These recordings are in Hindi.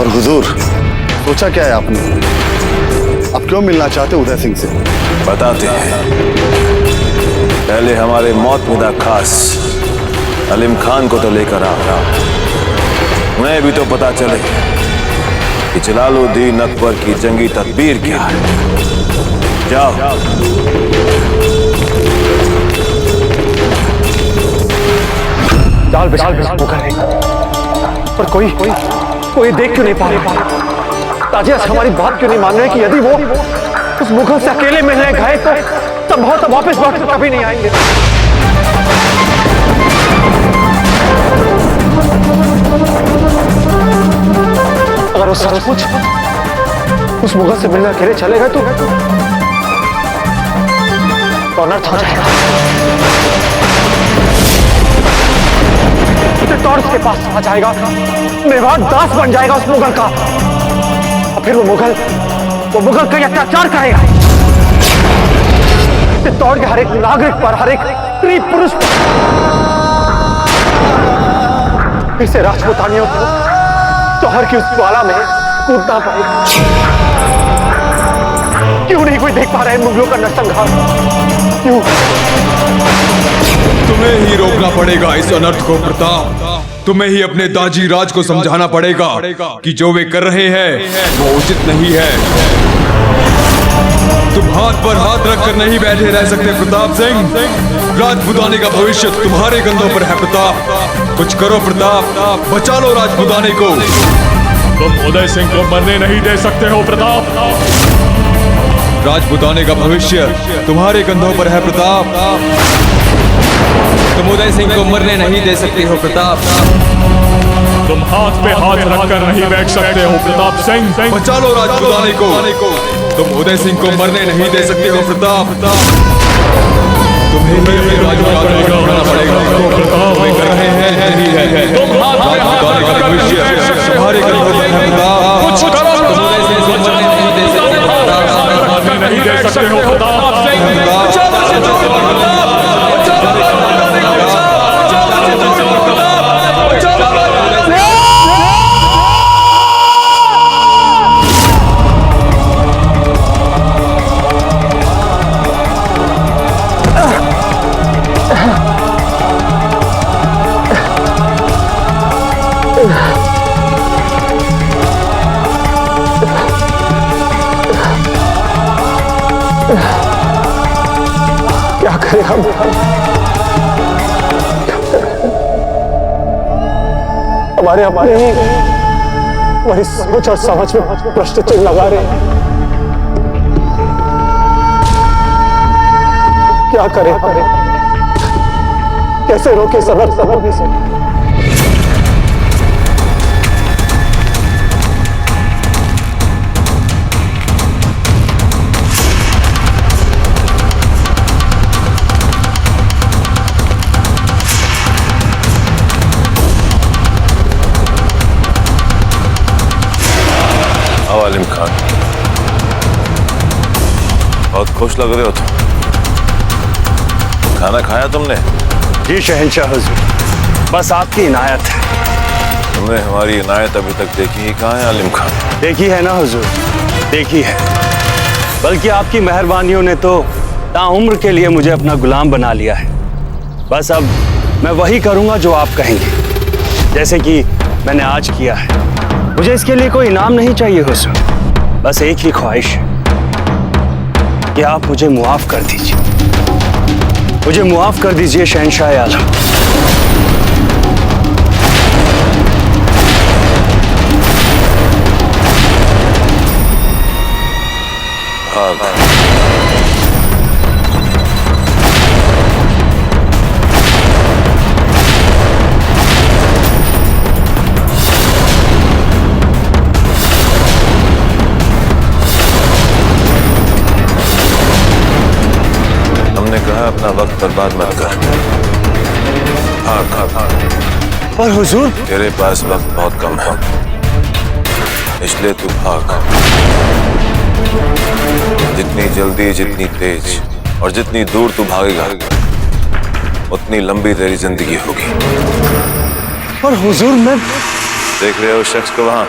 और हुजूर, सोचा क्या है आपने? अब क्यों मिलना चाहते उदय सिंह से? बताते हैं। पहले हमारे मौतमिदा खास अलीम खान को तो लेकर आओ। उन्हें भी तो पता चले कि जलालुद्दीन अकबर की जंगी तदबीर क्या है। जाओ। जाल बिछा पर कोई देख क्यों नहीं पा रहा? ताजिया हमारी बात क्यों नहीं मान रहे कि यदि वो उस मुगल से अकेले मिलने गए तो संभव तो वापस लौट कर कभी नहीं आएंगे। अगर वो सचमुच उस मुगल से मिलने अकेले चले गए तो अनर्थ हो जाएगा। टॉर्च के पास आ जाएगा, मेवाड़ दास बन जाएगा उस मुगल का, और फिर वो मुगल कई अत्याचार करेगा। चित्तौड़ के हर एक नागरिक पर, हर एक स्त्री पुरुष पर इसे राजपूतानियों को शहर की उस ज्वाला में कूदना पड़ेगा। क्यों नहीं कोई देख पा रहा है मुगलों का नरसंहार? क्यों? तुम्हें ही रोकना पड़ेगा इस अनर्थ को प्रताप। तुम्हें ही अपने दाजी राज को समझाना पड़ेगा कि जो वे कर रहे हैं वो उचित नहीं है। तुम हाथ पर हाथ रखकर नहीं बैठे रह सकते प्रताप सिंह। राजपूताने का भविष्य तुम्हारे कंधों पर है प्रताप। कुछ करो प्रताप, बचा लो राजपूताने को। तुम उदय सिंह को मरने नहीं दे सकते हो प्रताप। राजपूताने का भविष्य तुम्हारे कंधों पर है प्रताप। तुम उदय सिंह को मरने नहीं दे सकते हो प्रताप। तुम हाथ पे हाथ रखकर नहीं बैठ सकते हो प्रताप सिंह। बचा लो राजपूताने को। तुम उदय सिंह को मरने नहीं दे सकते हो प्रताप। तुम्हें ही राजपूताने को बढ़ाना पड़ेगा। तुम्हें कर रहे हैं यही है। तुम हाथ पे हाथ राजपूताने का भविष्य तुम्हारे कंधों पर है प्रताप। कुछ करो। तुम उदय सिंह को मरने नहीं दे सकते हो प्रताप। नहीं दे सकते हो प्रताप सिंह। क्या करें हम? हमारे हमारी सोच और समझ में प्रश्न चिन्ह लगा रहे हैं। क्या करें हम? कैसे रोके सबक से? अलीम खान, बहुत खुश लग रहे हो तुम। खाना खाया तुमने? जी शहंशाह हुजूर, बस आपकी इनायत है। तुमने हमारी इनायत अभी तक देखी ही कहाँ है अलीम खान? देखी है ना हुजूर, देखी है। बल्कि आपकी मेहरबानियों ने तो ताउम्र के लिए मुझे अपना गुलाम बना लिया है। बस अब मैं वही करूंगा जो आप कहेंगे, जैसे कि मैंने आज किया है। मुझे इसके लिए कोई इनाम नहीं चाहिए हुजूर, बस एक ही ख्वाहिश है कि आप मुझे मुआफ कर दीजिए। मुझे मुआफ कर दीजिए शहंशाह आलम। अपना वक्त बर्बाद मत कर। भाग। पर हुजूर, तेरे पास वक्त बहुत कम है, इसलिए तू भाग। जितनी जल्दी, जितनी तेज और जितनी दूर तू भागेगा, उतनी लंबी तेरी जिंदगी होगी। पर हुजूर, मैं देख रहे हो उस शख्स को वहां?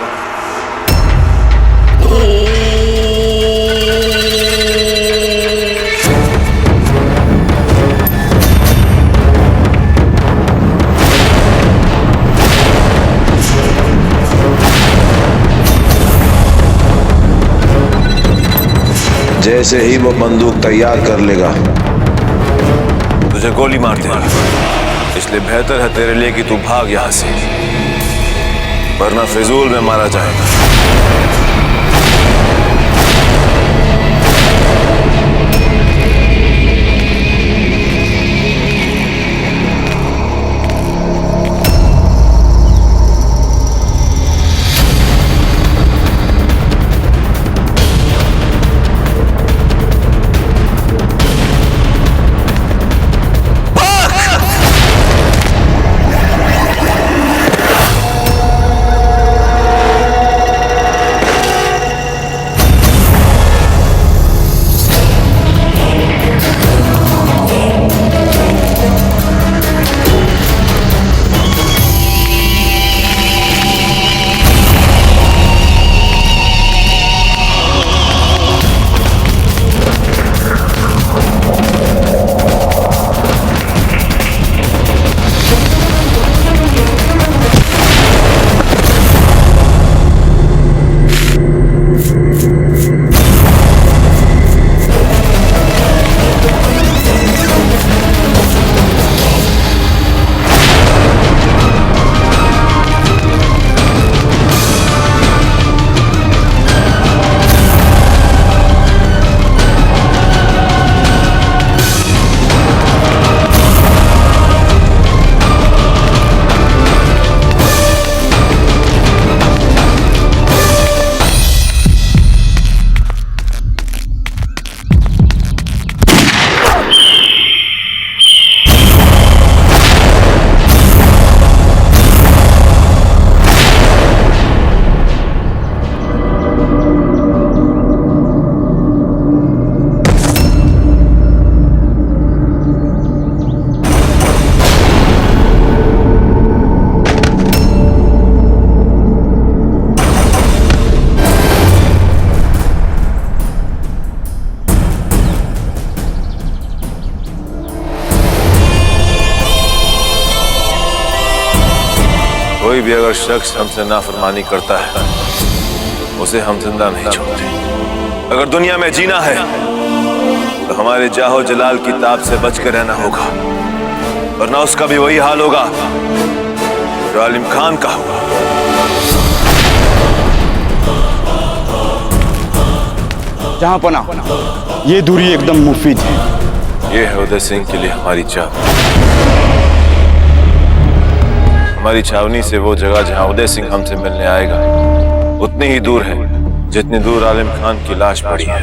जैसे ही वो बंदूक तैयार कर लेगा तुझे गोली मार देगा। इसलिए बेहतर है तेरे लिए कि तू भाग यहां से, वरना फिजूल में मारा जाएगा। कोई भी अगर शख्स हमसे नाफरमानी करता है उसे हम जिंदा नहीं छोड़ते। अगर दुनिया में जीना है तो हमारे जाहो जलाल की ताब से बच कर रहना होगा, वरना उसका भी वही हाल होगा जो आलिम खान का हुआ। जहां पना ये दूरी एकदम मुफीद है। ये है उदय सिंह के लिए हमारी चाह। हमारी छावनी से वो जगह जहां उदय सिंह हमसे मिलने आएगा उतनी ही दूर है जितनी दूर आलिम खान की लाश पड़ी है।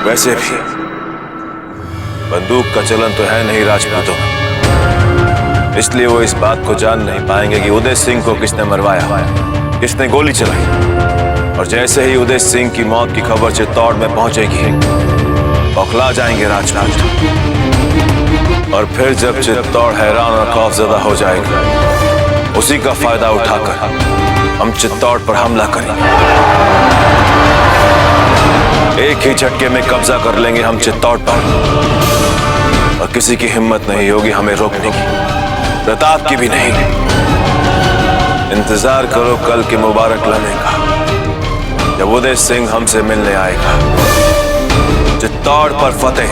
वैसे भी बंदूक का चलन तो है नहीं राजपूतों में, इसलिए वो इस बात को जान नहीं पाएंगे कि उदय सिंह को किसने मरवाया, किसने गोली चलाई। और जैसे ही उदय सिंह की मौत की खबर चित्तौड़ में पहुंचेगी बौखला जाएंगे राजपूत। और फिर जब चित्तौड़ हैरान और खौफजदा हो जाएगा उसी का फायदा उठाकर हम चित्तौड़ पर हमला करेंगे। एक ही झटके में कब्जा कर लेंगे हम चित्तौड़ पर और किसी की हिम्मत नहीं होगी हमें रोकने की, प्रताप की भी नहीं। इंतजार करो कल के मुबारक लम्हे का जब उदय सिंह हमसे मिलने आएगा। चित्तौड़ पर फतेह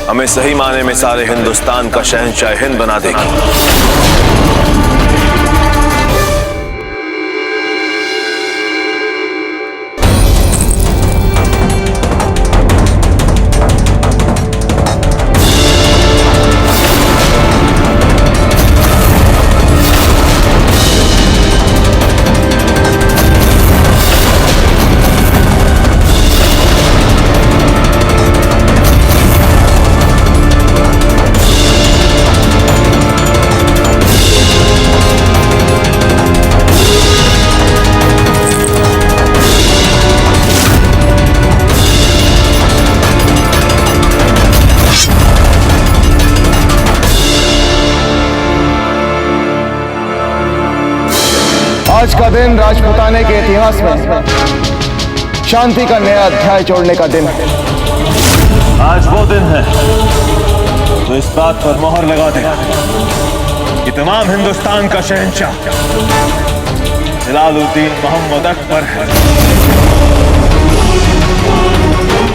हमें सही माने में सारे हिंदुस्तान का शहंशाह हिंद बना देगी। आज का दिन राजपूताने के इतिहास में शांति का नया अध्याय जोड़ने का दिन है। आज वो दिन है तो इस बात पर मोहर लगा दे कि तमाम हिंदुस्तान का शहंशाह जलालुद्दीन मोहम्मद अकबर है।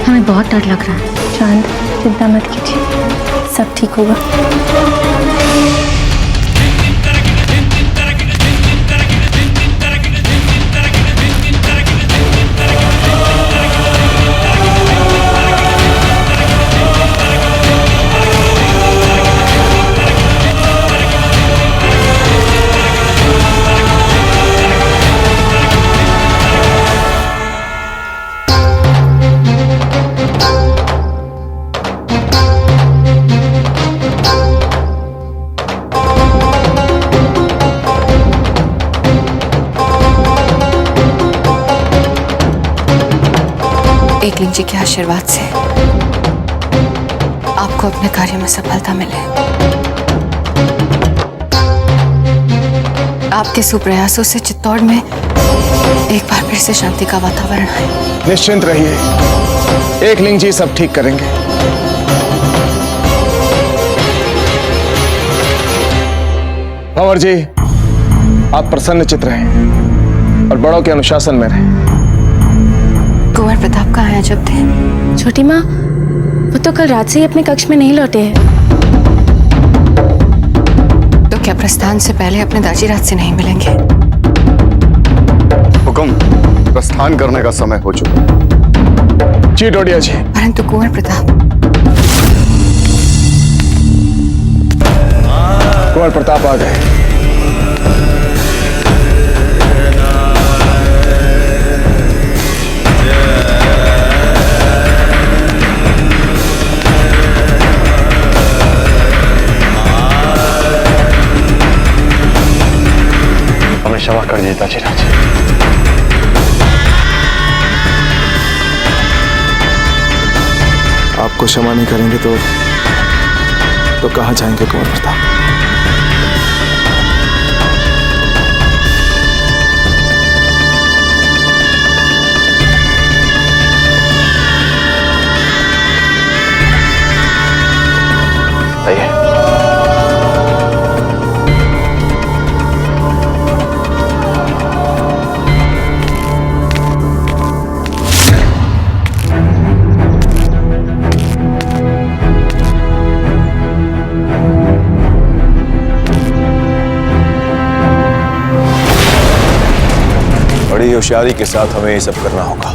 हमें बहुत डर लग रहा है। चांद, चिंता मत कीजिए, सब ठीक होगा। एकलिंग जी के आशीर्वाद से आपको अपने कार्य में सफलता मिले। आपके सुप्रयासों से चित्तौड़ में एक बार फिर से शांति का वातावरण है। निश्चिंत रहिए, एकलिंग जी सब ठीक करेंगे। भंवर जी, आप प्रसन्नचित्त रहें और बड़ों के अनुशासन में रहें। कुंवर प्रताप कहाँ हैं जब थे? छोटी माँ, वो तो कल रात से ही अपने कक्ष में नहीं लौटे हैं। तो क्या प्रस्थान से पहले अपने दाजीराज से नहीं मिलेंगे? हुकुम, प्रस्थान करने का समय हो चुका। जी डोडिया जी। परंतु कुंवर प्रताप। कुंवर प्रताप आ गए। क्षमा कर दीजिए दाजीराज। आपको क्षमा नहीं करेंगे तो कहाँ जाएंगे कुंवर प्रताप? आइए। बड़ी होशियारी के साथ हमें ये सब करना होगा।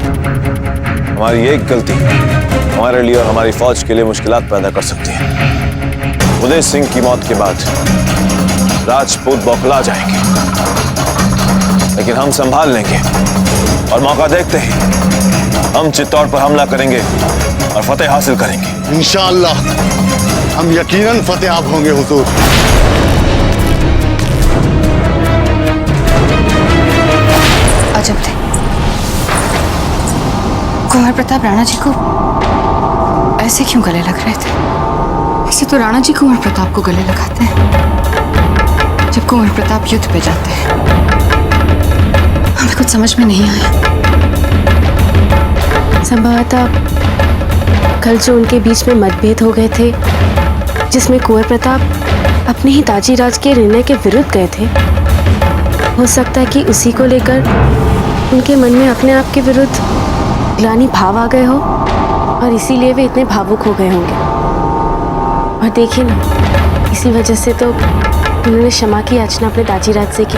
हमारी एक गलती हमारे लिए और हमारी फौज के लिए मुश्किलात पैदा कर सकती है। उदय सिंह की मौत के बाद राजपूत बौखला जाएंगे, लेकिन हम संभाल लेंगे और मौका देखते ही हम चित्तौड़ पर हमला करेंगे और फतेह हासिल करेंगे। इंशाअल्लाह हम यकीनन फतेहाब होंगे हुजूर। अजब थे, कुंवर प्रताप राणा जी को ऐसे क्यों गले लग रहे थे? ऐसे तो राणा जी कुंवर प्रताप को गले लगाते हैं जब कुंवर प्रताप युद्ध पे जाते हैं। हमें कुछ समझ में नहीं आया। संभवतः कल जो उनके बीच में मतभेद हो गए थे, जिसमें कुंवर प्रताप अपने ही दाजीराज के निर्णय के विरुद्ध गए थे, हो सकता है कि उसी को लेकर उनके मन में अपने आप के विरुद्ध ग्लानि भाव आ गए हो और इसीलिए वे इतने भावुक हो गए होंगे। और देखिए ना, इसी वजह से तो उन्होंने क्षमा की याचना अपने दाजीराज से की।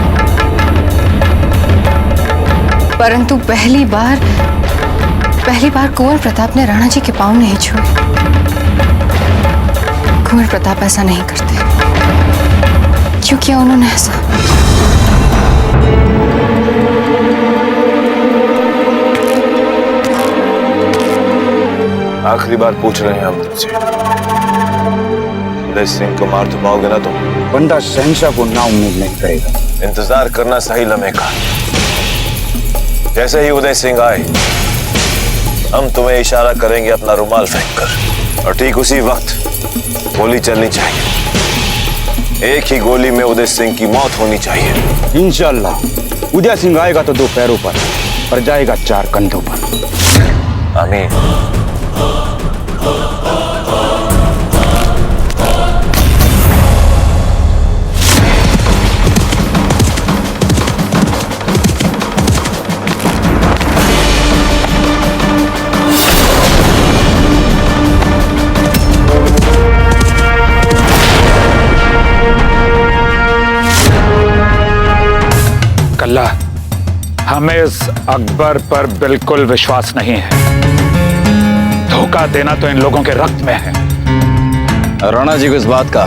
परंतु पहली बार कुंवर प्रताप ने राणा जी के पांव नहीं छुए। कुंवर प्रताप ऐसा नहीं करते। क्यों किया उन्होंने ऐसा? आखिरी बार पूछ रहे हैं हम तुमसे, उदय सिंह को मार तो पाओगे ना तुम? बंदा शहंशाह को नाउम्मीद नहीं करेगा। इंतजार करना सही लम्हे का। जैसे ही उदय सिंह आए हम तुम्हें इशारा करेंगे अपना रुमाल फेंककर, और ठीक उसी वक्त गोली चलनी चाहिए। एक ही गोली में उदय सिंह की मौत होनी चाहिए। इंशाअल्लाह उदय सिंह आएगा तो 2 पैरों पर जाएगा 4 कंधों पर। आमीन। कल्ला, हमें इस अकबर पर बिल्कुल विश्वास नहीं है। धोखा देना तो इन लोगों के रक्त में है। राणा जी को इस बात का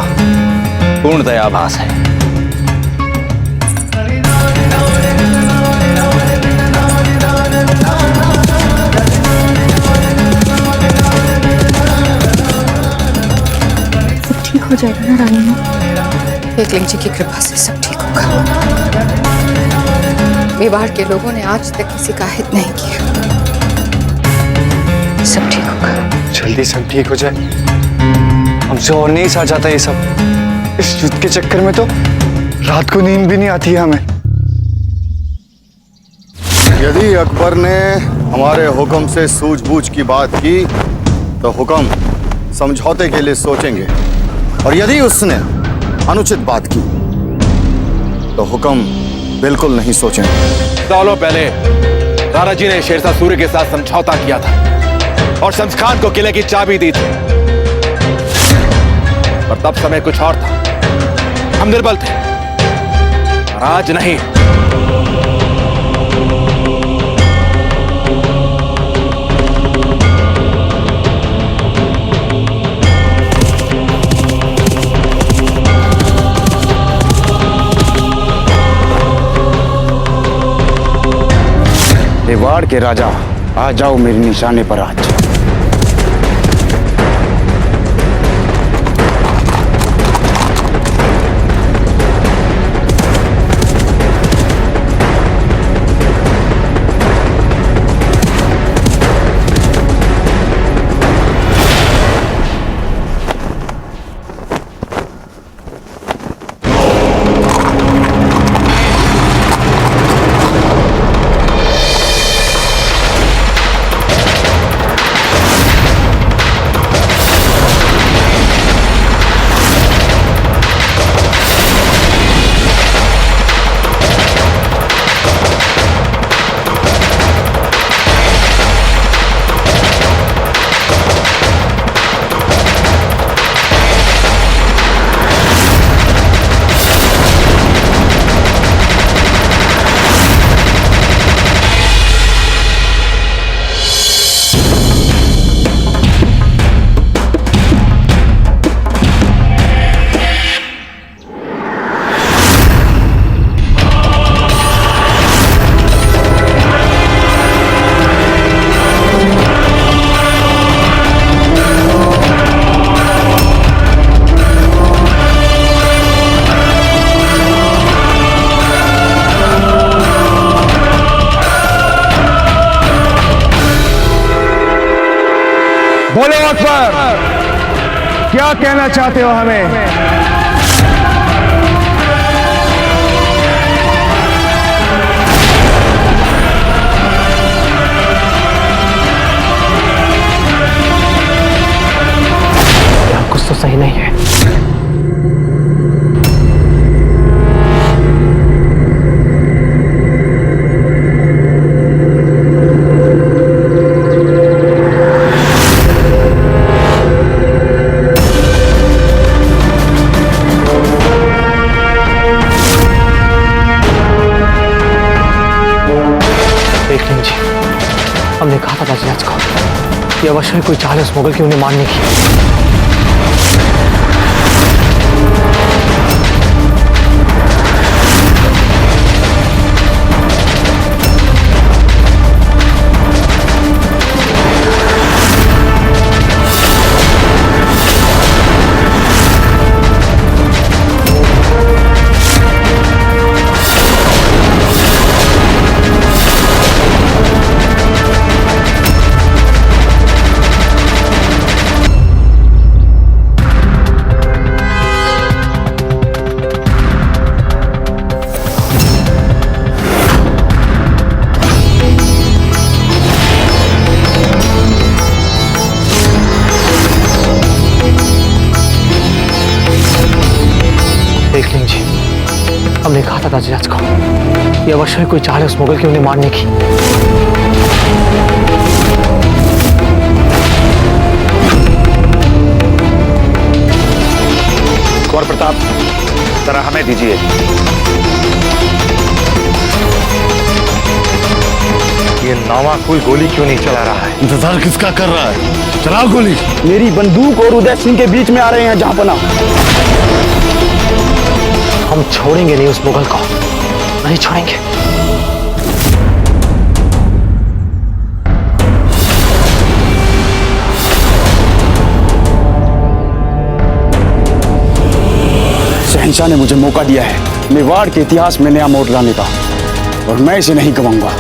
पूर्णतया आभास है। ठीक हो जाएगा ना रानी माँ? एकलिंग जी की कृपा से सब ठीक होगा। मेवाड़ के लोगों ने आज तक किसी का हित नहीं किया। सब ठीक होगा। जल्दी सब ठीक हो जाए, हमसे और नहीं सहा जाता ये सब। इस युद्ध के चक्कर में तो रात को नींद भी नहीं आती है हमें। यदि अकबर ने हमारे हुक्म से सूझबूझ की बात की तो हुक्म समझौते के लिए सोचेंगे, और यदि उसने अनुचित बात की तो हुक्म बिल्कुल नहीं सोचेंगे। सालों पहले राणा जी ने शेरशाह सूर्य के साथ समझौता किया था और शम्स खान को किले की चाबी दी थी, और तब समय कुछ और था। हम निर्बल थे, और आज नहीं। मेवाड़ के राजा, आ जाओ मेरे निशाने पर आज। बोलो अकबर, क्या कहना चाहते हो हमें? कुछ तो सही नहीं है। एकलिंग जी, हमने कहा था ताजिराज को कि अवश्य ही कोई चाल है उस मुगल की उन्हें मारने की। एकलिंग जी, हमने कहा था ताजिराज को कि अवश्य ही कोई चाल है उस मुगल की उन्हें मारने की। कुंवर प्रताप, जरा हमें दीजिए। नावाकुल गोली क्यों नहीं चला रहा है? इंतजार किसका कर रहा है? चलाओ गोली। मेरी बंदूक और उदय सिंह के बीच में आ रहे हैं जहांपना। हम छोड़ेंगे नहीं उस मुगल को, नहीं छोड़ेंगे। शहंशाह ने मुझे मौका दिया है मेवाड़ के इतिहास में नया मोड़ लाने का, और मैं इसे नहीं गवाऊंगा।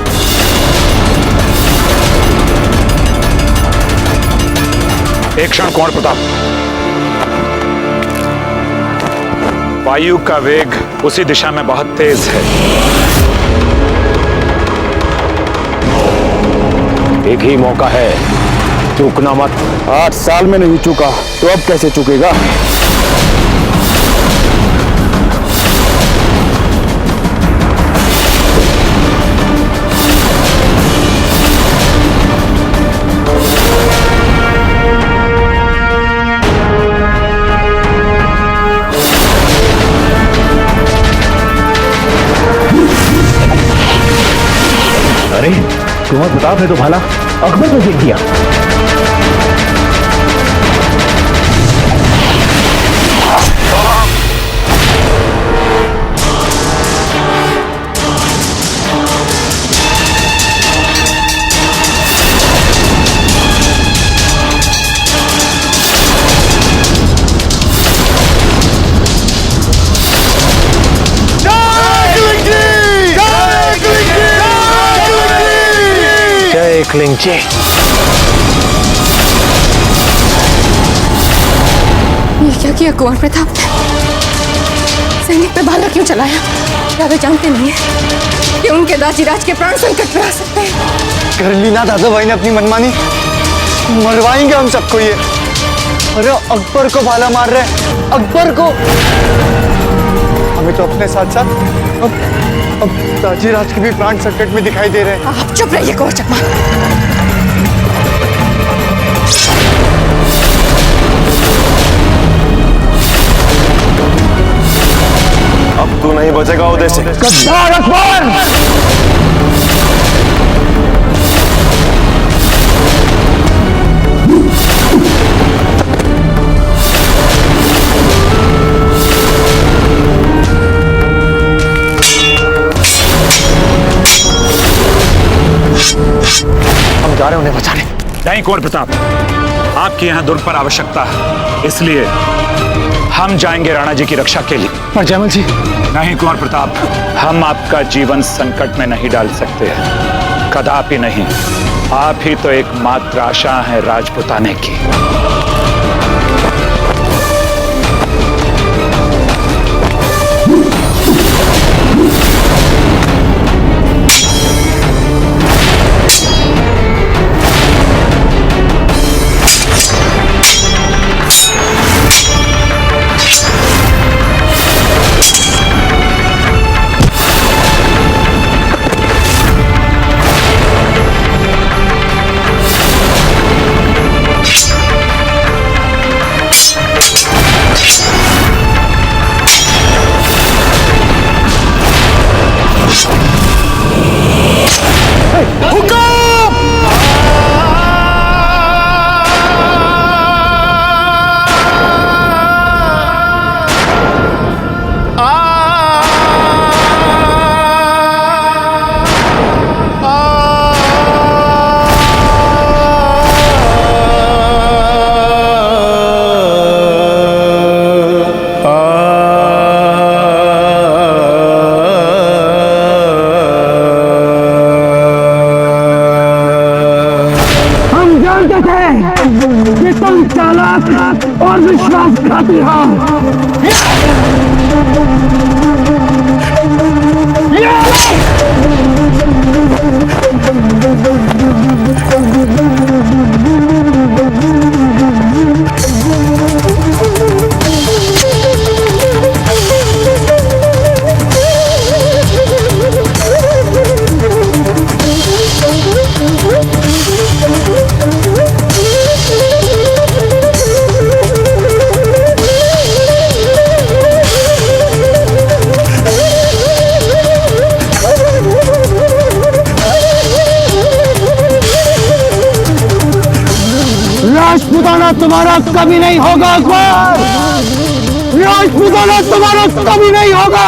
एक क्षण कुंवर प्रताप। वायु का वेग उसी दिशा में बहुत तेज है। एक ही मौका है, चूकना मत। 8 साल में नहीं चूका तो अब कैसे चूकेगा? अरे कुंवर प्रताप है तो भाला अकबर को देख दिया। एकलिंगजी। ये क्या किया कुंवर प्रताप ने? सैनिक पे भाला क्यों चलाया? क्या वे जानते नहीं है कि उनके दाजीराज के प्राण संकट में आ सकते हैं? कर ली ना दादा भाई ने अपनी मनमानी, मरवाएंगे हम सबको ये। अरे अकबर को भाला मार रहे, अकबर को। हमें तो अपने साथ साथ अब दाजीराज के भी प्राण संकट में दिखाई दे रहे हैं। आप चुप रहिए कुंवर चकमा। अब तू नहीं बचेगा उदय सिंह। गद्दार अकबर! हम जा रहे हैं उन्हें बचाने। नहीं कुंवर प्रताप, आपकी यहाँ दुर्ग पर आवश्यकता है, इसलिए हम जाएंगे राणा जी की रक्षा के लिए। पर जयमल जी। नहीं कुंवर प्रताप, हम आपका जीवन संकट में नहीं डाल सकते, कदापि नहीं। आप ही तो एकमात्र आशा है राजपुताने की। और विश्वासघाती राजपूताना तुम्हारा कभी नहीं होगा अकबर, राजपूताना तुम्हारा कभी नहीं होगा।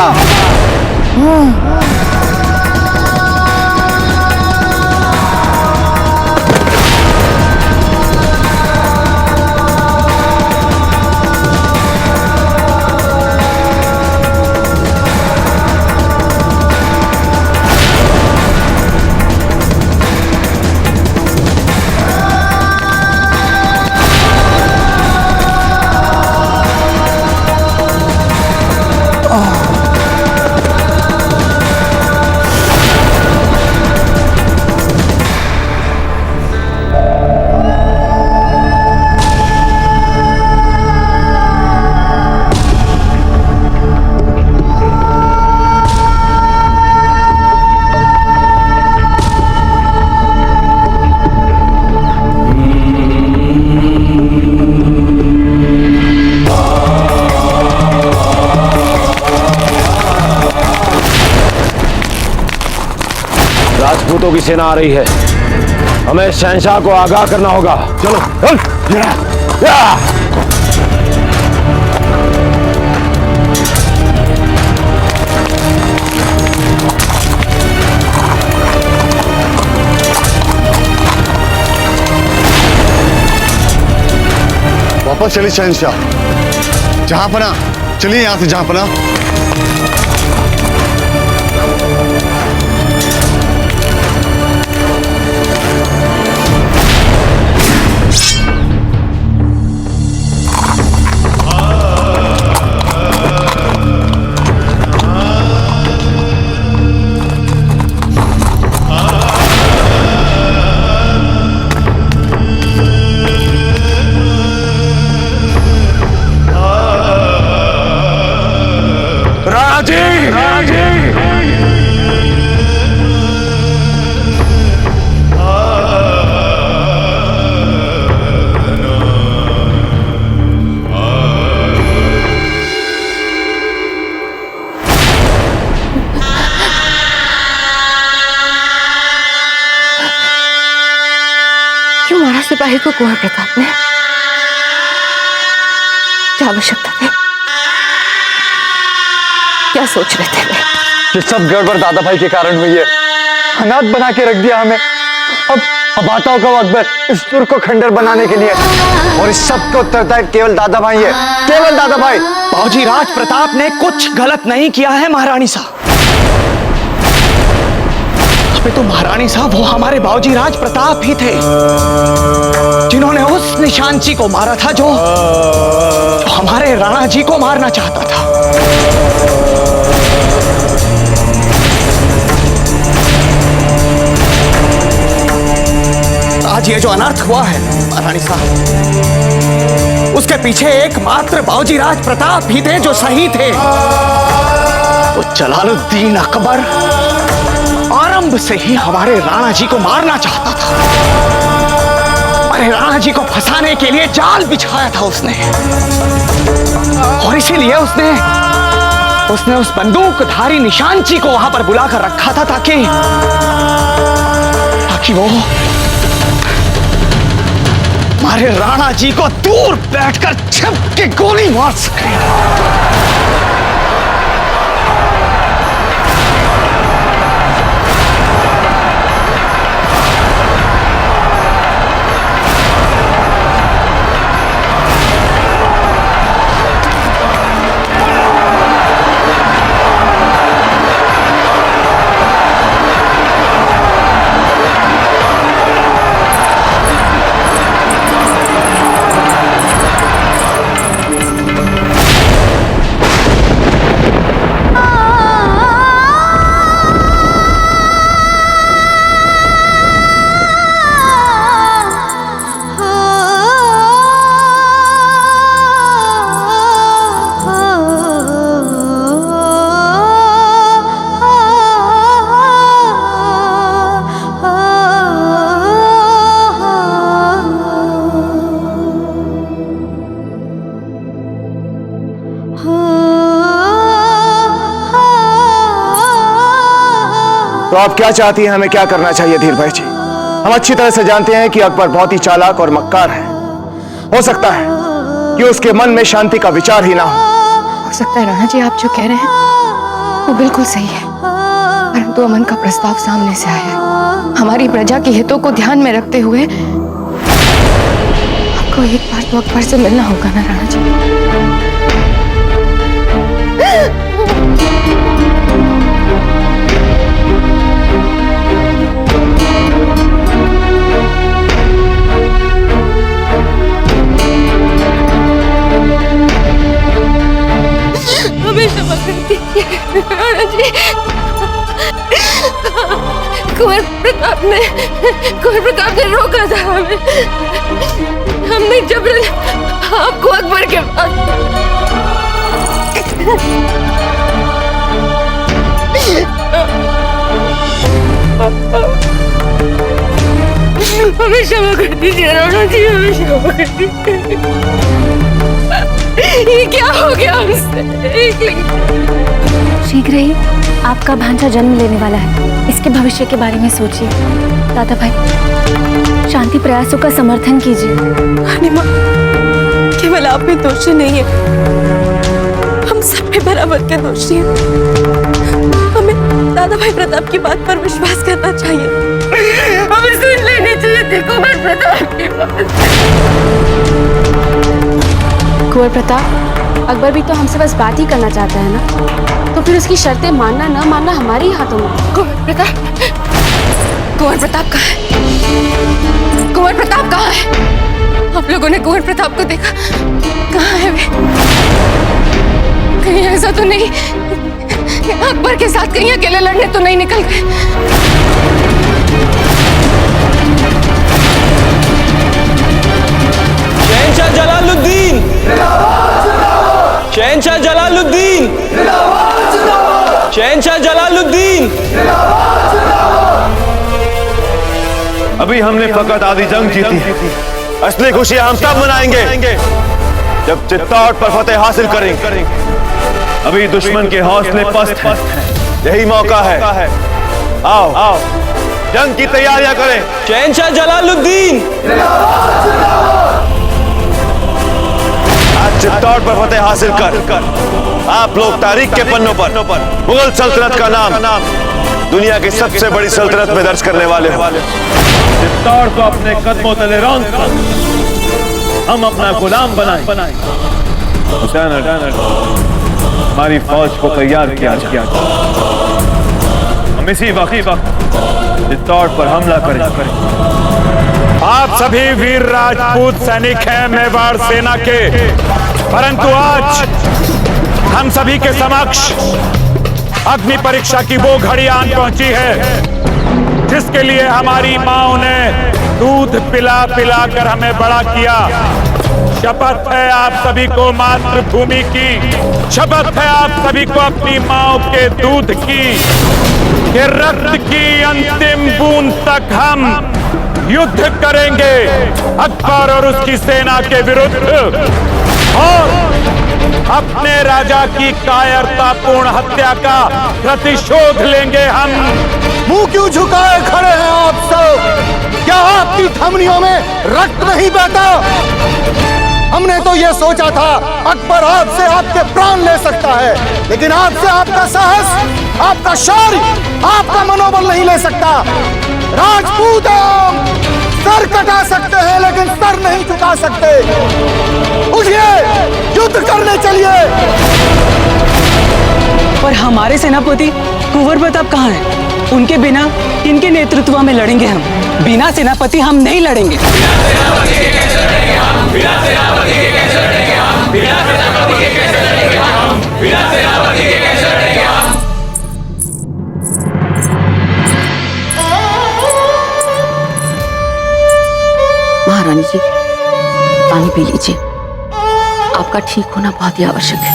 राजपूतों की सेना आ रही है, हमें शहंशाह को आगाह करना होगा। चलो वापस चलिए शहंशाह, जहां पना चलिए, यहां से जहां पना। क्यों मारा सिपाही को कुंवर प्रताप ने? क्या आवश्यकता थी? क्या सोच रहे थे वे? ये सब गड़बड़ दादा भाई के कारण हुई है। अनाथ बना के रख दिया हमें। अब आता होगा अकबर इस तुर्क को खंडर बनाने के लिए, और इस सब को उत्तरदायी केवल दादा भाई है, केवल दादा भाई। बाबूजी राज प्रताप ने कुछ गलत नहीं किया है महारानी साहब। अबे तो महारानी साहब वो हमारे बाबूजी राज प्रताप ही थे जिन्होंने उस निशांची को मारा था जो हमारे राणा जी को मारना चाहता था। आज ये जो अनर्थ हुआ है महारानी साहब, उसके पीछे एकमात्र बाबूजी राज प्रताप ही थे जो सही थे। वो जलालुद्दीन अकबर आरंभ से ही हमारे राणा जी को मारना चाहता था। हमारे राणा जी को फंसाने के लिए जाल बिछाया था उसने, और इसीलिए उसने उस बंदूकधारी निशांची को वहां पर बुलाकर रखा था ताकि वो हमारे राणा जी को दूर बैठकर छिप के गोली मार सके। तो आप क्या चाहती हैं, हमें क्या करना चाहिए धीर भाई जी? हम अच्छी तरह से जानते हैं कि अकबर बहुत ही चालाक और मक्कार है, हो सकता है कि उसके मन में शांति का विचार ही ना हो सकता है राणा जी आप जो कह रहे हैं वो बिल्कुल सही है, परंतु अमन का प्रस्ताव सामने से आया है। हमारी प्रजा के हितों को ध्यान में रखते हुए आपको एक बार तो अकबर से मिलना होगा ना राणा जी। हमें क्षमा कर दीजिए राणा जी। कुंवर प्रताप ने रोका था हमें। हमने जबरन आपको अकबर के पास। हमें क्षमा कर दीजिए राणा जी, हमें क्षमा कर दीजिए। ये क्या हो गया हमसे? शीघ्र ही आपका भांजा जन्म लेने वाला है, इसके भविष्य के बारे में सोचिए। दादा भाई, शांति प्रयासों का समर्थन कीजिए। माँ, केवल आप में दोषी नहीं है, हम सब में बराबर के दोषी हैं। हमें दादा भाई प्रताप की बात पर विश्वास करना चाहिए। हमें सुन लेनी चाहिए थी कुंवर प्रताप की बात। कुंवर प्रताप, अकबर भी तो हमसे बस बात ही करना चाहता है ना, तो फिर उसकी शर्तें मानना न मानना हमारे ही हाथों में। कुंवर प्रताप कहाँ है? कुंवर प्रताप कहाँ है? आप लोगों ने कुंवर प्रताप को देखा? कहाँ है वे? कहीं ऐसा तो नहीं अकबर के साथ कहीं अकेले लड़ने तो नहीं निकल गए? शहंशाह जलालुद्दीन, शहंशाह जलालुद्दीन, शहंशाह जलालुद्दीन। अभी हमने फकत आधी जंग जीती, असली खुशियां हम तब मनाएंगे जब चित्तौड़ पर फतेह हासिल करेंगे। अभी दुश्मन के हौसले पस्त हैं, यही मौका है। आओ आओ, जंग की तैयारियां करें। शहंशाह जलालुद्दीन, आज चित्तौड़ पर फतेह हासिल कर आप लोग तारीख के पन्नों पर मुगल सल्तनत का नाम दुनिया की सबसे बड़ी सल्तनत में दर्ज करने वाले हो। चित्तौड़ को अपने कदमों तले रौंद कर हम अपना गुलाम बनाएं। हमारी फौज को तैयार किया जाए। हम इसी वक्त चित्तौड़ पर हमला करें। आप सभी वीर राजपूत सैनिक हैं मेवाड़ सेना के, परंतु आज हम सभी के समक्ष अग्नि परीक्षा की वो घड़ी आन पहुंची है जिसके लिए हमारी माओ ने दूध पिला पिला कर हमें बड़ा किया। शपथ है आप सभी को मातृभूमि की, शपथ है आप सभी को अपनी माओ के दूध की, कि रक्त की अंतिम बूंद तक हम युद्ध करेंगे अकबर और उसकी सेना के विरुद्ध, और अपने राजा की कायरतापूर्ण हत्या का प्रतिशोध लेंगे हम। मुंह क्यों झुकाए खड़े हैं आप सब? क्या आपकी धमनियों में रक्त नहीं बहता? हमने तो ये सोचा था अकबर आपसे आपके प्राण ले सकता है, लेकिन आपसे आपका साहस, आपका शौर्य, आपका मनोबल नहीं ले सकता। राजपूत सर कटा सकते हैं लेकिन सर नहीं झुका सकते। उठिए, युद्ध करने चलिए। पर हमारे सेनापति कुंवर प्रताप कहाँ हैं? उनके बिना इनके नेतृत्व में लड़ेंगे हम, बिना सेनापति हम नहीं लड़ेंगे। महारानी जी, पानी पी लीजिए, आपका ठीक होना बहुत ही आवश्यक है।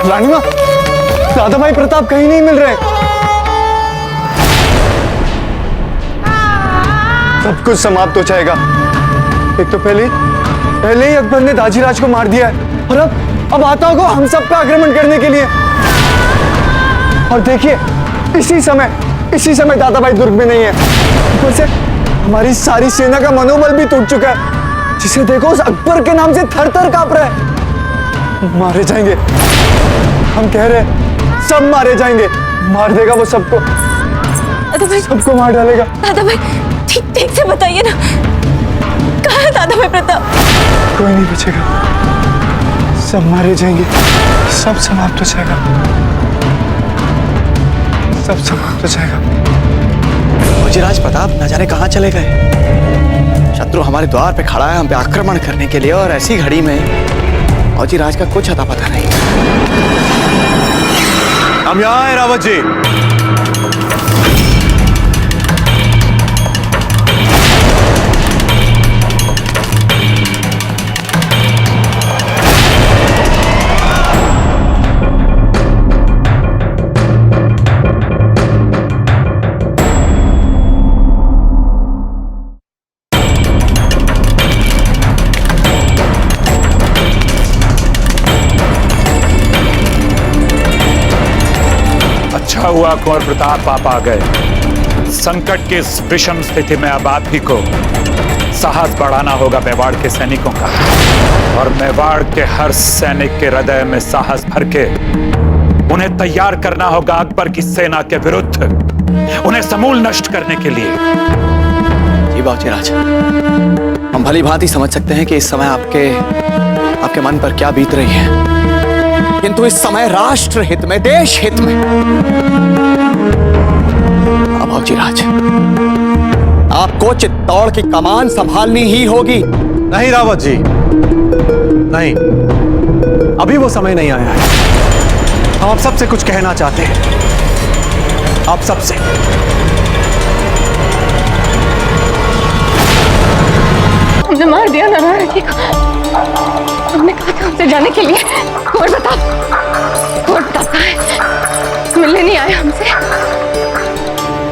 रानी माँ, दादा भाई प्रताप कहीं नहीं मिल रहे। सब कुछ समाप्त हो जाएगा। एक तो पहले ही अकबर ने दाजीराज को मार दिया है, और अब आता होगा हम सब पे आक्रमण करने के लिए। और देखिए, इसी समय दादा भाई दुर्ग में नहीं है। हमारी सारी सेना का मनोबल भी टूट चुका है। जिसे देखो उस अकबर के नाम से थर थर कांप रहा है। मारे जाएंगे, हम कह रहे हैं, सब मारे जाएंगे। मार देगा वो सबको, सबको मार डालेगा। दादा भाई ठीक से बताइए ना, कहाँ है दादा भाई प्रताप? कोई नहीं बचेगा, सब मारे जाएंगे, सब समाप्त हो जाएगा, सब समाप्त हो जाएगा। फौजीराज प्रताप न जाने कहाँ चले गए। शत्रु हमारे द्वार पे खड़ा है हम पे आक्रमण करने के लिए, और ऐसी घड़ी में फौजीराज का कुछ अता पता नहीं। हम यहाँ हैं रावत जी। अच्छा हुआ कुंवर प्रताप आप आ गए। संकट की इस विषम स्थिति में अब आप ही को साहस बढ़ाना होगा मेवाड़ के सैनिकों का, और मेवाड़ के हर सैनिक के हृदय में साहस भर के उन्हें तैयार करना होगा अकबर की सेना के विरुद्ध, उन्हें समूल नष्ट करने के लिए। जी बाबूजीराज, हम भली भांति समझ सकते हैं कि इस समय आपके मन पर क्या बीत रही है, किंतु इस समय राष्ट्र हित में, देश हित में बाबूजीराज आपको चित्तौड़ की कमान संभालनी ही होगी। नहीं रावत जी, नहीं, अभी वो समय नहीं आया है। हम आप सबसे कुछ कहना चाहते हैं, आप सबसे। हमने मार दिया नारायण जी को। हमने कहा था हमसे जाने के लिए। कुंवर प्रताप कहाँ है? मिलने नहीं आए हमसे,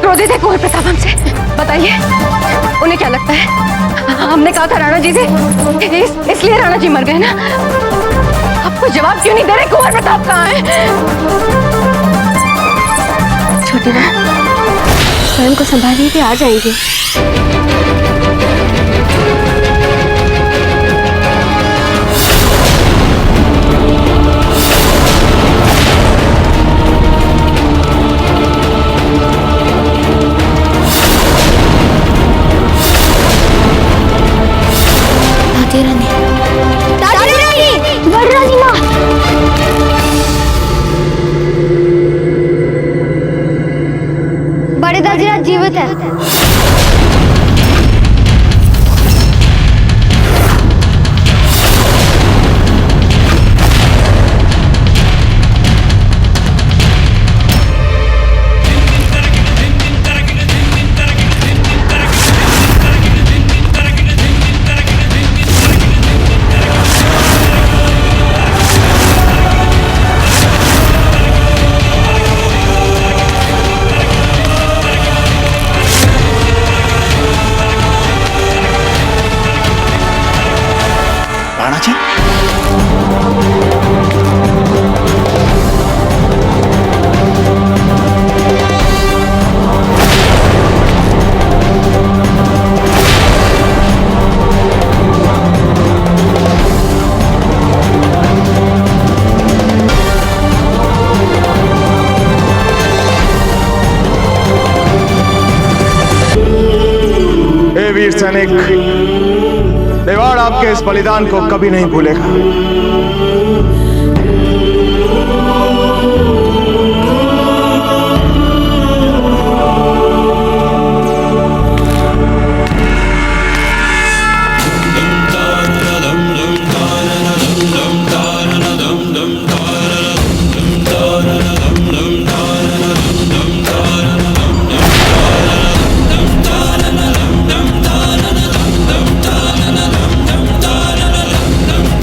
क्रोधित है कुंवर प्रताप हमसे। बताइए उन्हें क्या लगता है? हमने कहा था राणा जी से, इसलिए राणा जी मर गए ना? आपको जवाब क्यों नहीं दे रहे? कुंवर प्रताप कहाँ है? छोटी बहन, स्वयं को संभालिए कि आ जाएंगे। बड़े दाजीराज जीवित है। राणा जी, हे वीर सैनिक, मेवाड़ आपके इस बलिदान को कभी नहीं भूलेगा।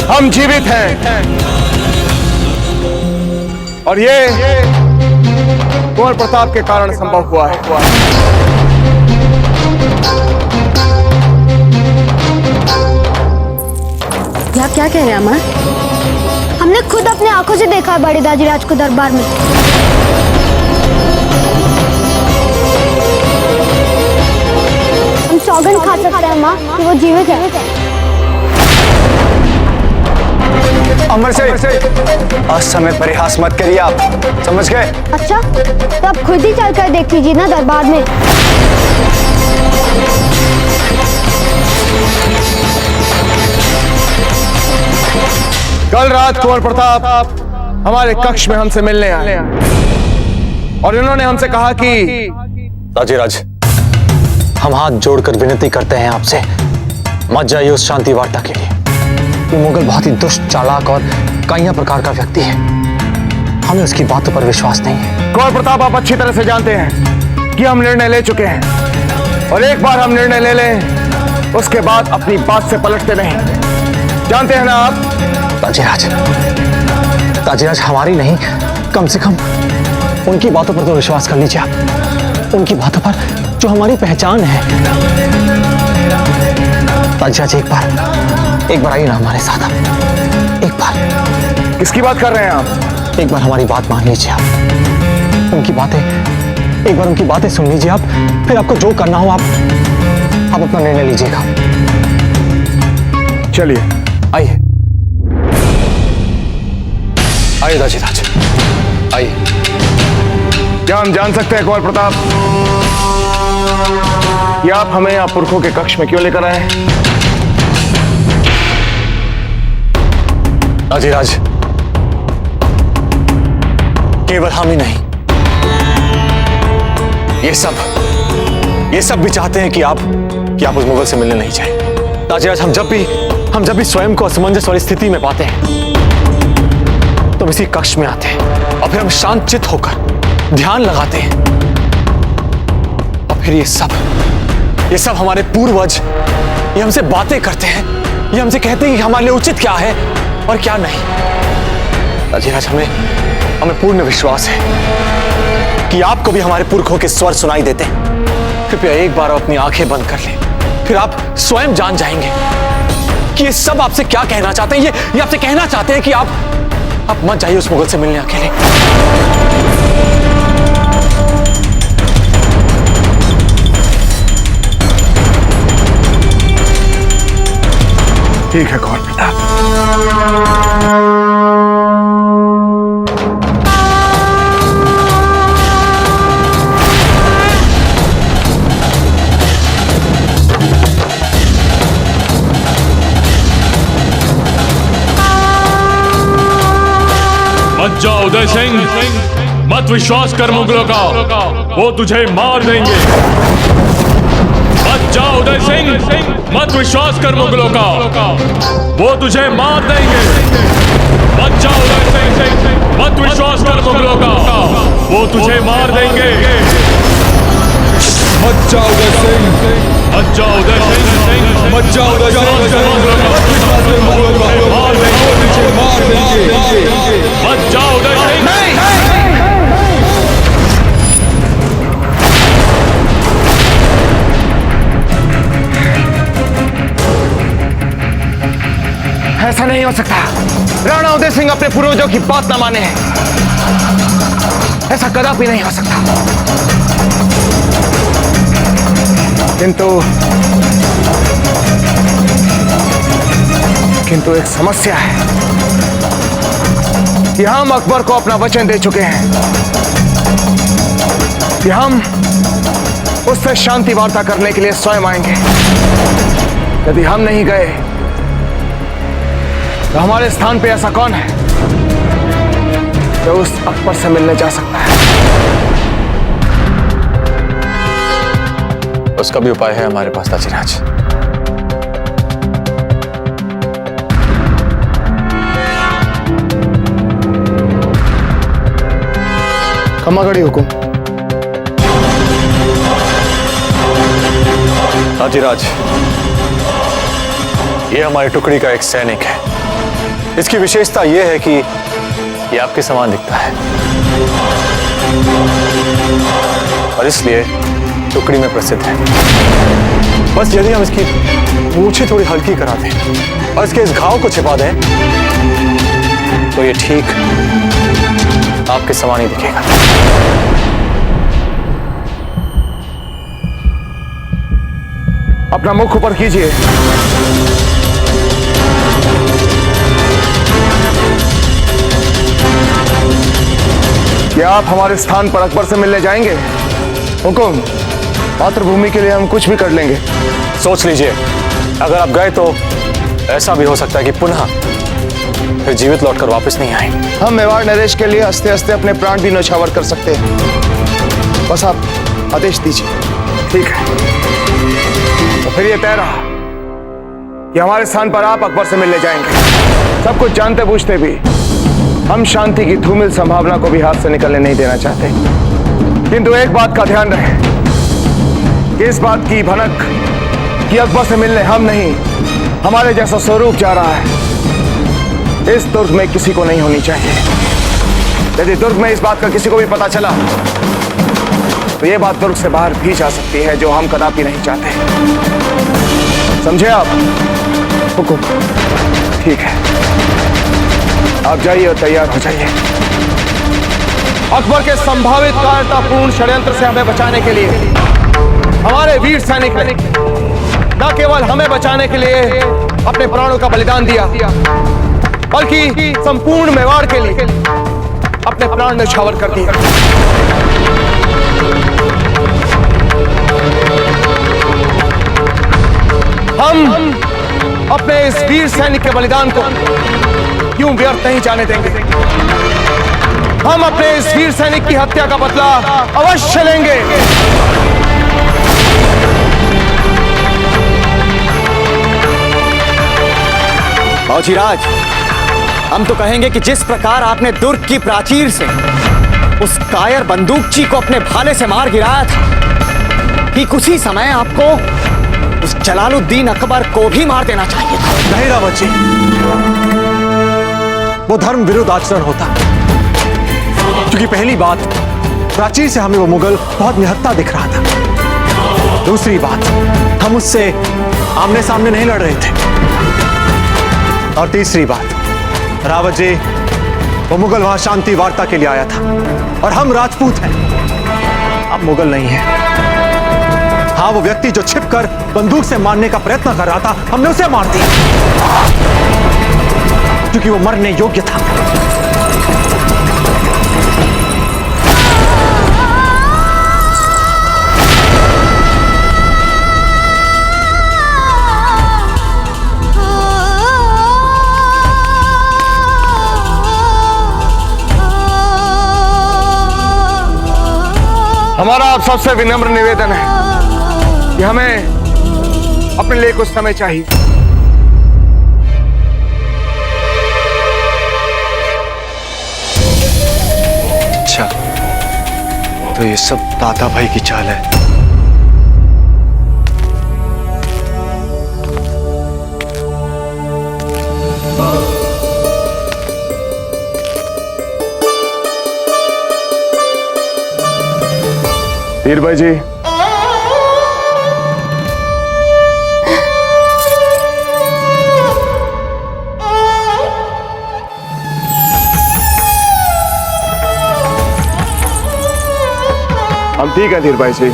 हम जीवित हैं, और ये कुंवर प्रताप के कारण संभव हुआ है। ये आप क्या कह रहे हैं अमर? हमने खुद अपने आंखों से देखा है बड़े दाजीराज को दरबार में। हम अमर से असमय परिहास मत करिए आप, समझ गए? अच्छा, तो आप खुद ही चलकर देख लीजिए ना दरबार में। कल रात कुंवर प्रताप हमारे कक्ष में हमसे मिलने आए और इन्होंने हमसे कहा कि ताजीराज, हम हाथ जोड़कर विनती करते हैं आपसे, मत जाइए उस शांति वार्ता के लिए। ये मुगल बहुत ही दुष्ट, चालाक और काइया प्रकार का व्यक्ति है। हमें उसकी बातों पर विश्वास नहीं है। कुंवर प्रताप, आप अच्छी तरह से जानते हैं कि हम निर्णय ले चुके हैं और एक बार हम निर्णय ले लें उसके बाद अपनी बात से पलटते नहीं, जानते हैं ना आप? ताजीराज, हमारी नहीं, कम से कम उनकी बातों पर तो विश्वास कर लीजिए आप, उनकी बातों पर जो हमारी पहचान है। ताजीराज, एक बार आइए ना हमारे साथ आप, एक बार। किसकी बात कर रहे हैं आप? एक बार हमारी बात मान लीजिए आप, उनकी बातें, एक बार उनकी बातें सुन लीजिए आप, फिर आपको जो करना हो आप अपना निर्णय लीजिएगा। चलिए, आइए ताजीराज, आइए। क्या हम जान सकते हैं कुंवर प्रताप कि आप हमें यहाँ पुरखों के कक्ष में क्यों लेकर आए? ताजीराज, केवल हम ही नहीं, ये सब भी चाहते हैं कि आप उस मुगल से मिलने नहीं जाए। ताजीराज, हम जब भी स्वयं को असमंजस वाली स्थिति में पाते हैं तो इसी कक्ष में आते हैं और फिर हम शांत चित्त होकर ध्यान लगाते हैं और फिर ये सब हमारे पूर्वज ये हमसे बातें करते हैं, ये हमसे कहते हैं कि हमारे लिए उचित क्या है और क्या नहीं। ताजीराज, हमें पूर्ण विश्वास है कि आपको भी हमारे पुरखों के स्वर सुनाई देते हैं। कृपया एक बार अपनी आंखें बंद कर लें, फिर आप स्वयं जान जाएंगे कि ये सब आपसे क्या कहना चाहते हैं। ये आपसे कहना चाहते हैं कि आप मत जाइए उस मुगल से मिलने अकेले। ठीक है कुंवर प्रताप। मत जाओ उदय सिंह, मत विश्वास कर मुगलों का, वो तुझे मार देंगे। मत जाओ उदय सिंह, मत विश्वास कर मुगलों का, वो तुझे मार देंगे। मत जाओ उदय सिंह, मत विश्वास कर मुगलों का, वो तुझे मार देंगे। मत जाओ उदय सिंह, मत जाओ उदय सिंह, मत जाओ उदय सिंह, मार देंगे। मत जाओ उदय सिंह। ऐसा नहीं हो सकता। राणा उदय सिंह अपने पूर्वजों की बात न माने, ऐसा कदापि नहीं हो सकता। किंतु एक समस्या है कि हम अकबर को अपना वचन दे चुके हैं कि हम उससे शांति वार्ता करने के लिए स्वयं आएंगे। यदि हम नहीं गए तो हमारे स्थान पे ऐसा कौन है जो उस अकबर से मिलने जा सकता है? उसका भी उपाय है हमारे पास ताजीराज। खमागढ़ी हुकुम। ताजीराज, ये हमारी टुकड़ी का एक सैनिक है। इसकी विशेषता यह है कि ये आपके समान दिखता है और इसलिए टुकड़ी में प्रसिद्ध है। बस यदि हम इसकी मूछें थोड़ी हल्की करा दें और इसके इस घाव को छिपा दें तो ये ठीक आपके समान ही दिखेगा। अपना मुख ऊपर कीजिए। क्या आप हमारे स्थान पर अकबर से मिलने जाएंगे? हुकुम, मातृभूमि के लिए हम कुछ भी कर लेंगे। सोच लीजिए, अगर आप गए तो ऐसा भी हो सकता है कि पुनः फिर जीवित लौटकर वापस नहीं आए। हम मेवाड़ नरेश के लिए हंसते हंसते अपने प्राण भी न्यौछावर कर सकते हैं। बस आप आदेश दीजिए। ठीक है, तो फिर ये तय रहा कि हमारे स्थान पर आप अकबर से मिलने जाएंगे। सब कुछ जानते बूझते भी हम शांति की धूमिल संभावना को भी हाथ से निकलने नहीं देना चाहते। किंतु एक बात का ध्यान रहे कि इस बात की भनक कि अकबर से मिलने हम नहीं, हमारे जैसा स्वरूप जा रहा है, इस दुर्ग में किसी को नहीं होनी चाहिए। यदि दुर्ग में इस बात का किसी को भी पता चला तो यह बात दुर्ग से बाहर भी जा सकती है, जो हम कदापि नहीं चाहते। समझे आप? हुकुम। ठीक है, आप जाइए और तैयार हो जाइए। अकबर के संभावित कायरतापूर्ण षड्यंत्र से हमें बचाने के लिए हमारे वीर सैनिक ने न केवल हमें बचाने के लिए अपने प्राणों का बलिदान दिया, बल्कि संपूर्ण मेवाड़ के लिए अपने प्राण न्यौछावर कर दिए। हम अपने इस वीर सैनिक के बलिदान को क्यों व्यर्थ नहीं जाने देंगे। हम अपने इस वीर सैनिक की हत्या का बदला अवश्य लेंगे। बाबूजीराज, हम तो कहेंगे कि जिस प्रकार आपने दुर्ग की प्राचीर से उस कायर बंदूकची को अपने भाले से मार गिराया था, ठीक उसी समय आपको उस जलालुद्दीन अकबर को भी मार देना चाहिए था। नहीं रावत जी, वो धर्म विरुद्ध आचरण होता। क्योंकि पहली बात, प्राचीर से हमें वो मुगल बहुत निहत्था दिख रहा था। दूसरी बात, हम उससे आमने सामने नहीं लड़ रहे थे। और तीसरी बात, रावत जी, वो मुगल वहां शांति वार्ता के लिए आया था और हम राजपूत हैं, अब मुगल नहीं है। हाँ, वो व्यक्ति जो छिपकर बंदूक से मारने का प्रयत्न कर रहा था, हमने उसे मार दिया क्योंकि वो मरने योग्य था। हमारा आप सबसे विनम्र निवेदन है कि हमें अपने लिए कुछ समय चाहिए। अच्छा, तो ये सब दादा भाई की चाल है। वीर भाई जी, हम ठीक है धीर भाई जी।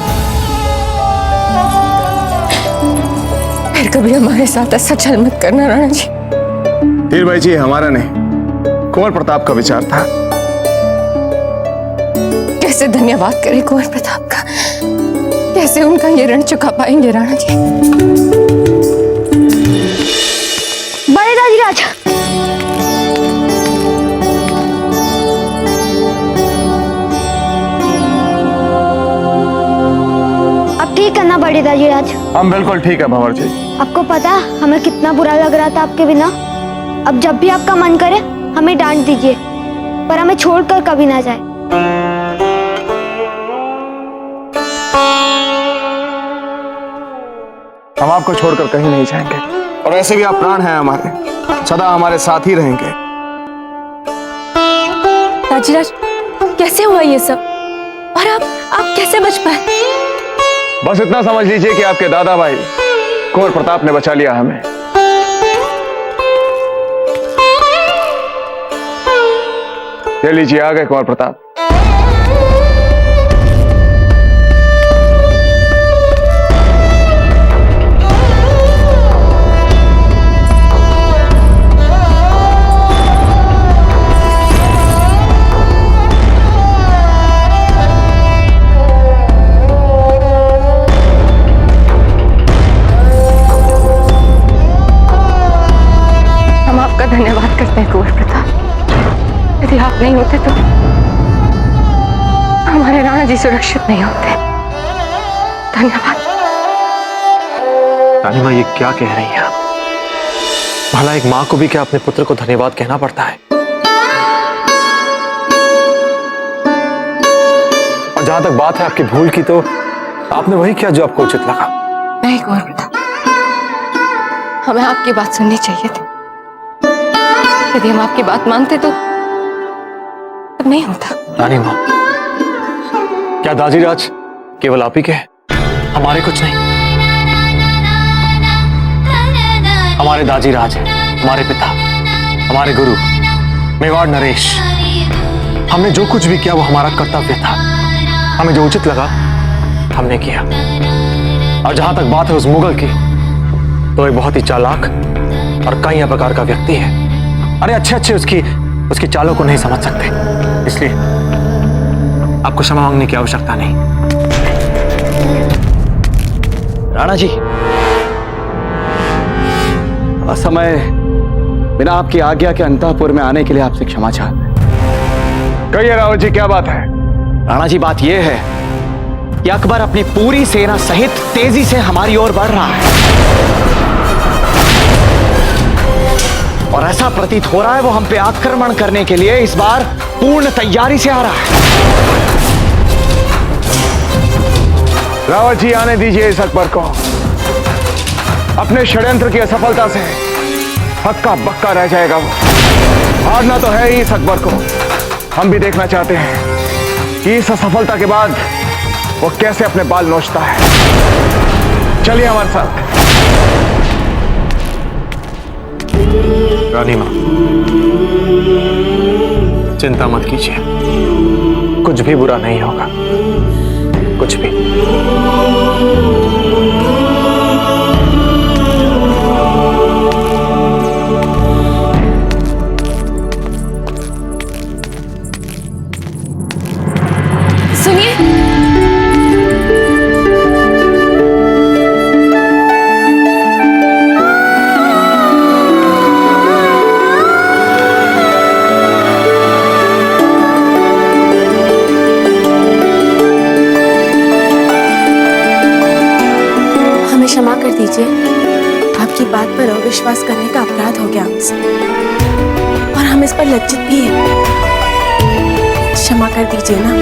फिर कभी हमारे साथ ऐसा छल मत करना राणा जी। धीर भाई जी, हमारा नहीं, कुंवर प्रताप का विचार था। कैसे धन्यवाद करें कुंवर प्रताप का, कैसे उनका ये ऋण चुका पाएंगे राणा जी। बड़े दादीराज, अब ठीक है ना बड़े दादीराज? हम बिल्कुल ठीक है भंवर जी। आपको पता हमें कितना बुरा लग रहा था आपके बिना। अब जब भी आपका मन करे हमें डांट दीजिए, पर हमें छोड़कर कभी ना जाए। हम आपको छोड़कर कहीं नहीं जाएंगे, और ऐसे भी आप प्राण हैं हमारे, सदा हमारे साथ ही रहेंगे। दाजीराज, कैसे हुआ ये सब? और आप कैसे बच पाए? बस इतना समझ लीजिए कि आपके दादा भाई कुंवर प्रताप ने बचा लिया हमें। ये लीजिए, आ गए कुंवर प्रताप। धन्यवाद करते हैं कुंवर प्रताप। यदि आप नहीं होते तो हमारे राणा जी सुरक्षित नहीं होते। धन्यवाद। रानी माँ, ये क्या कह रही हैं आप? भला एक माँ को भी क्या अपने पुत्र को धन्यवाद कहना पड़ता है? और जहां तक बात है आपकी भूल की, तो आपने वही किया जो आपको उचित लगा। नहीं कुंवर प्रताप, हमें आपकी बात सुननी चाहिए थी। यदि हम आपकी बात मानते तो तब नहीं होता। रानी माँ, क्या दाजीराज केवल आप ही के हैं? हमारे कुछ नहीं। हमारे दाजीराज हैं, हमारे पिता, हमारे गुरु मेवाड़ नरेश। हमने जो कुछ भी किया वो हमारा कर्तव्य था। हमें जो उचित लगा हमने किया। और जहां तक बात है उस मुगल की, तो एक बहुत ही चालाक और कई प्रकार का व्यक्ति है। अरे अच्छे उसकी चालों को नहीं समझ सकते, इसलिए आपको क्षमा मांगने की आवश्यकता नहीं। राणा जी, असमय बिना आपकी आज्ञा के अंतःपुर में आने के लिए आपसे क्षमा चाहते हैं। कहिए रावत जी, क्या बात है? राणा जी, बात यह है कि अकबर अपनी पूरी सेना सहित तेजी से हमारी ओर बढ़ रहा है और ऐसा प्रतीत हो रहा है वो हम पे आक्रमण करने के लिए इस बार पूर्ण तैयारी से आ रहा है। रावत जी, आने दीजिए इस अकबर को। अपने षड्यंत्र की असफलता से हक्का बक्का रह जाएगा वो। हारना तो है ही इस अकबर को। हम भी देखना चाहते हैं कि इस असफलता के बाद वो कैसे अपने बाल नोचता है। चलिए हमारे साथ। रानी मां, चिंता मत कीजिए, कुछ भी बुरा नहीं होगा, कुछ भी। सुनिए, हमें क्षमा कर दीजिए। आपकी बात पर अविश्वास करने का अपराध हो गया हमसे, और हम इस पर लज्जित भी हैं। क्षमा कर दीजिए ना।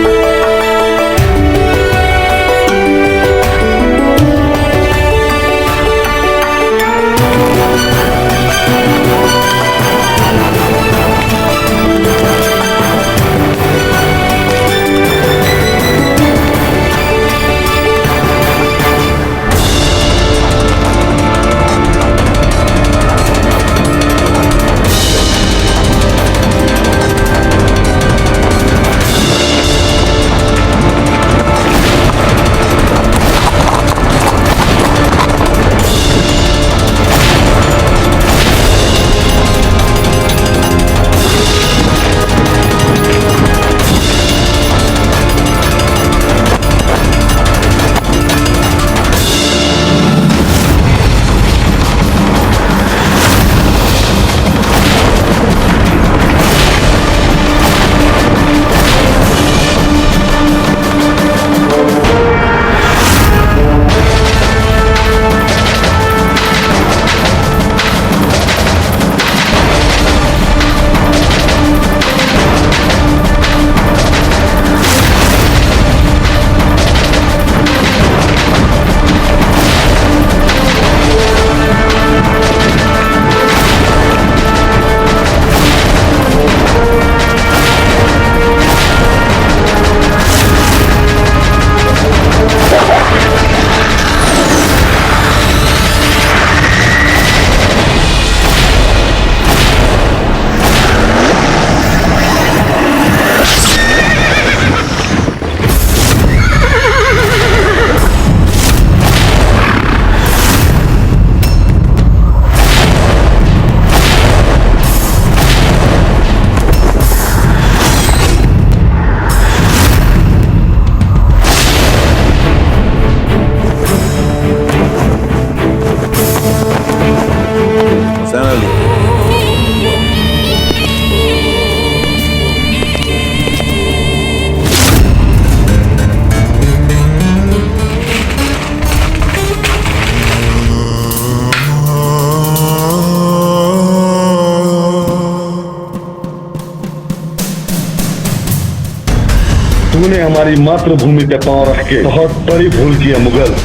हमारी मातृभूमि पे पांव रख के बहुत बड़ी भूल की है मुगल।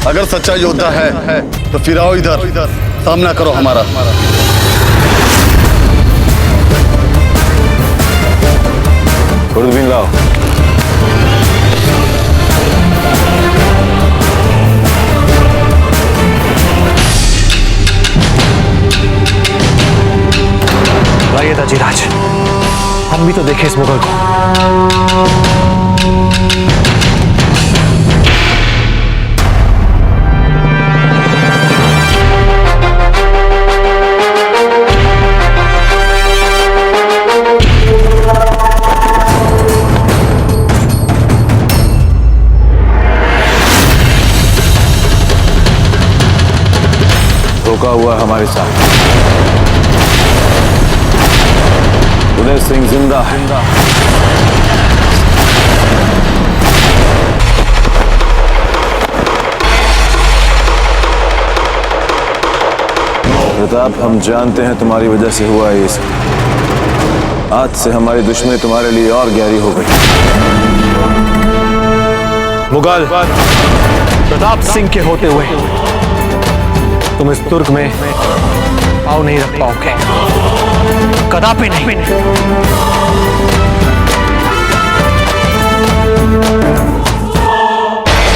अगर सच्चा योद्धा है तो फिर आओ इधर, सामना करो हमारा। खुर्दबीन लाओ। लाइए ताजीराज, हम भी तो देखें इस मुगल को। धोखा हुआ हमारे साथ। उदय सिंह जिंदा है। प्रताप, हम जानते हैं तुम्हारी वजह से हुआ ये सब। आज से हमारी दुश्मनी तुम्हारे लिए और गहरी हो गई। मुगल प्रताप सिंह के होते हुए तुम इस दुर्ग में पाँव नहीं रख पाओगे, कदापि नहीं।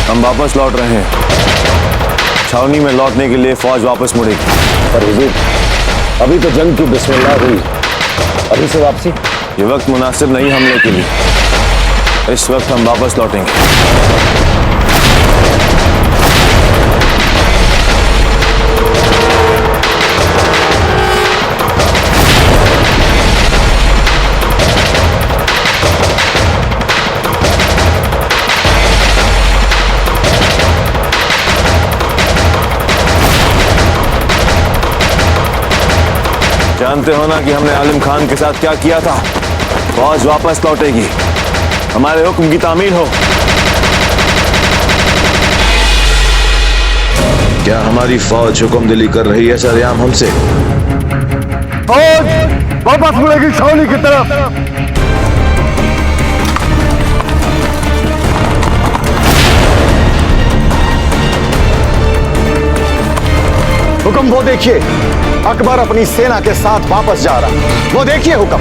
हम वापस लौट रहे हैं। छावनी में लौटने के लिए फौज वापस मुड़ेगी। पर हुजूर, अभी तो जंग की बिस्मिल्लाह हुई, अभी से वापसी? ये वक्त मुनासिब नहीं हमले के लिए। इस वक्त हम वापस लौटेंगे। जानते हो ना कि हमने आलिम खान के साथ क्या किया था। फौज वापस लौटेगी, हमारे हुक्म की तामील हो। क्या हमारी फौज हुक्म दिली कर रही है सरेआम हमसे? फौज वापस मुड़ेगी छावनी की तरफ। हुक्म वो देखिए, अकबर अपनी सेना के साथ वापस जा रहा। वो देखिए हुक्म।